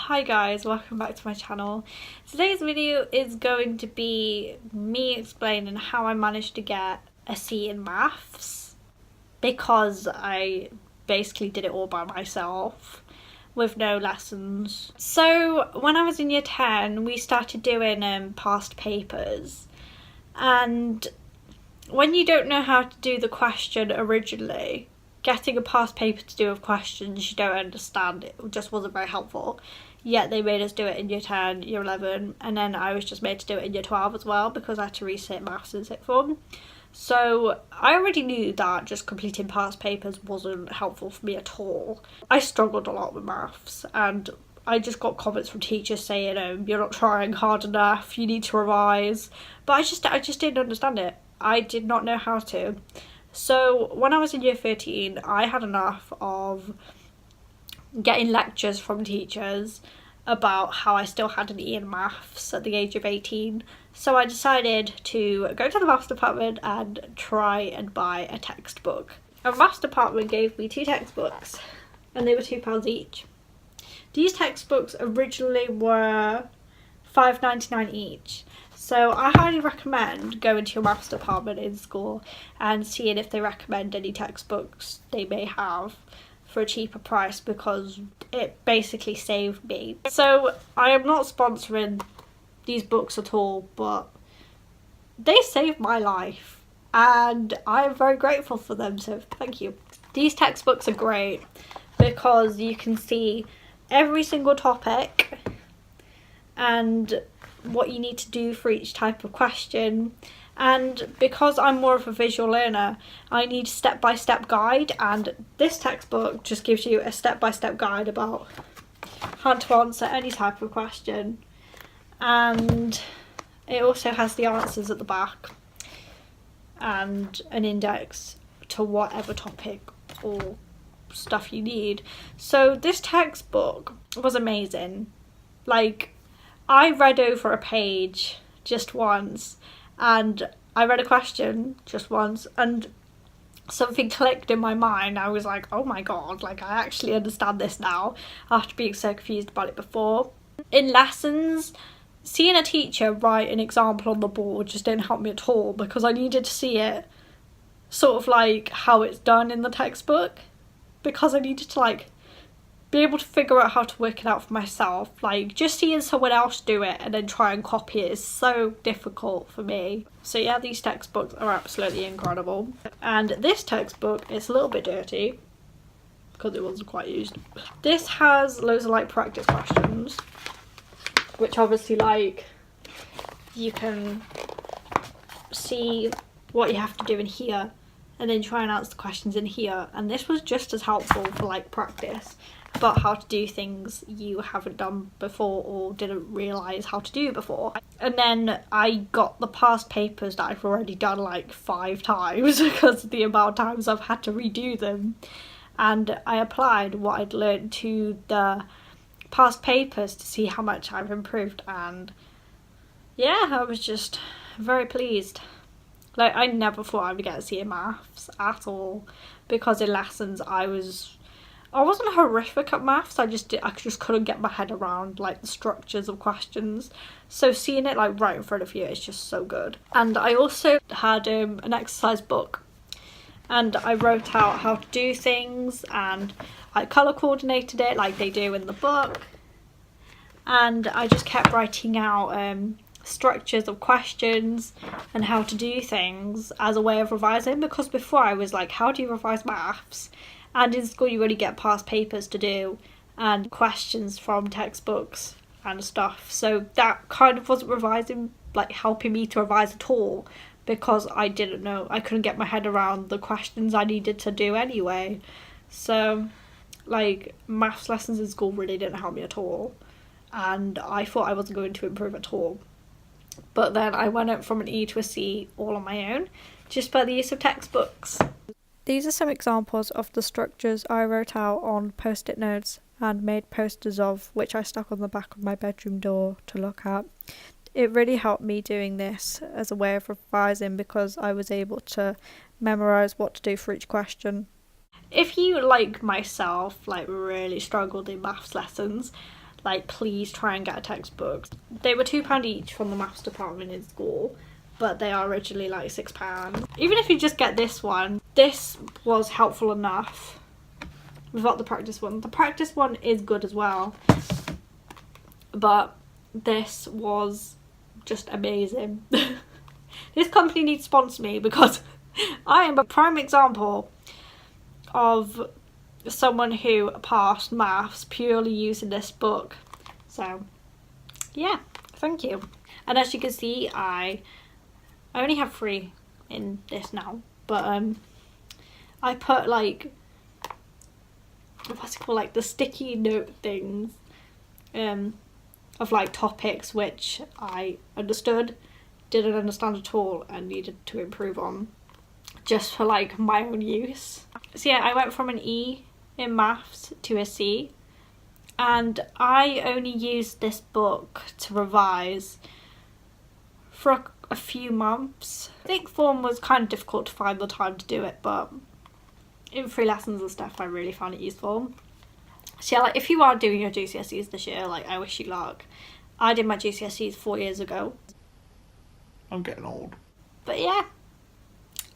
Hi guys, welcome back to my channel. Today's video is going to be me explaining how I managed to get a C in maths because I basically did it all by myself with no lessons. So when I was in year 10 we started doing past papers, and when you don't know how to do the question originally, getting a past paper to do with questions you don't understand, it just wasn't very helpful. Yet they made us do it in year 10, year 11, and then I was just made to do it in year 12 as well because I had to resit maths in sixth form. So I already knew that just completing past papers wasn't helpful for me at all. I struggled a lot with maths, and I just got comments from teachers saying, you're not trying hard enough, you need to revise. But I just didn't understand it. I did not know how to. So when I was in year 13, I had enough of getting lectures from teachers about how I still had an E in maths at the age of 18. So I decided to go to the maths department and try and buy a textbook. A maths department gave me 2 textbooks and they were £2 each. These textbooks originally were £5.99 each. So I highly recommend going to your maths department in school and seeing if they recommend any textbooks they may have for a cheaper price, because it basically saved me. So I am not sponsoring these books at all, but they saved my life and I'm very grateful for them, so thank you. These textbooks are great because you can see every single topic and what you need to do for each type of question. And because I'm more of a visual learner, I need a step-by-step guide, and this textbook just gives you a step-by-step guide about how to answer any type of question. And it also has the answers at the back and an index to whatever topic or stuff you need. So this textbook was amazing. Like, I read over a page just once, and I read a question just once, and something clicked in my mind. I was like, oh my god, like I actually understand this now after being so confused about it before. In lessons, seeing a teacher write an example on the board just didn't help me at all, because I needed to see it sort of like how it's done in the textbook, because I needed to like be able to figure out how to work it out for myself. Like, just seeing someone else do it and then try and copy it is so difficult for me. So yeah, these textbooks are absolutely incredible. And this textbook is a little bit dirty because it wasn't quite used. This has loads of like practice questions, which obviously like you can see what you have to do in here and then try and answer the questions in here. And this was just as helpful for like practice about how to do things you haven't done before or didn't realise how to do before. And then I got the past papers that I've already done like 5 times because of the amount of times I've had to redo them. And I applied what I'd learned to the past papers to see how much I've improved, and yeah, I was just very pleased. Like, I never thought I would get a C in maths at all, because in lessons I wasn't horrific at maths, I just couldn't get my head around like the structures of questions. So seeing it like right in front of you is just so good. And I also had an exercise book, and I wrote out how to do things, and I colour coordinated it like they do in the book, and I just kept writing out structures of questions and how to do things as a way of revising, because before I was like, how do you revise maths? And in school you only get past papers to do and questions from textbooks and stuff. So that kind of wasn't revising, like helping me to revise at all, because I didn't know, I couldn't get my head around the questions I needed to do anyway. So like maths lessons in school really didn't help me at all, and I thought I wasn't going to improve at all. But then I went up from an E to a C all on my own, just by the use of textbooks. These are some examples of the structures I wrote out on post-it notes and made posters of, which I stuck on the back of my bedroom door to look at. It really helped me doing this as a way of revising, because I was able to memorise what to do for each question. If you, like myself, like really struggled in maths lessons, like, please try and get a textbook. They were £2 each from the maths department in school, but they are originally like £6. Even if you just get this one, this was helpful enough without the practice one. The practice one is good as well, but this was just amazing. This company needs to sponsor me, because I am a prime example of someone who passed maths purely using this book. So yeah, thank you. And as you can see, I only have 3 in this now, but I put like, what's it called, like the sticky note things of like topics which I understood, didn't understand at all, and needed to improve on, just for like my own use. So yeah, I went from an E in maths to a C, and I only used this book to revise for a few months. I think form was kind of difficult to find the time to do it, but in free lessons and stuff I really found it useful. So yeah, like if you are doing your GCSEs this year, like I wish you luck. I did my GCSEs 4 years ago. I'm getting old. But yeah,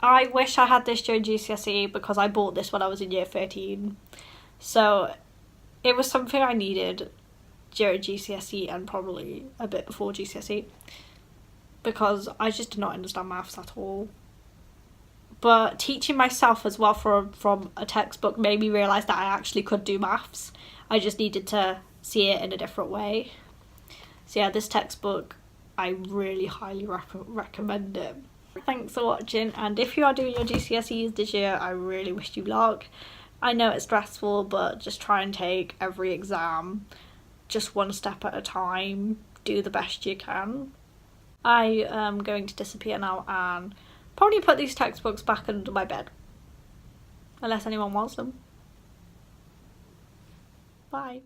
I wish I had this during GCSE, because I bought this when I was in year 13. So it was something I needed during GCSE and probably a bit before GCSE, because I just did not understand maths at all. But teaching myself as well from a textbook made me realise that I actually could do maths. I just needed to see it in a different way. So yeah, this textbook, I really highly recommend it. Thanks for watching, and if you are doing your GCSEs this year, I really wish you luck. I know it's stressful, but just try and take every exam just one step at a time. Do the best you can. I am going to disappear now and probably put these textbooks back under my bed, unless anyone wants them. Bye.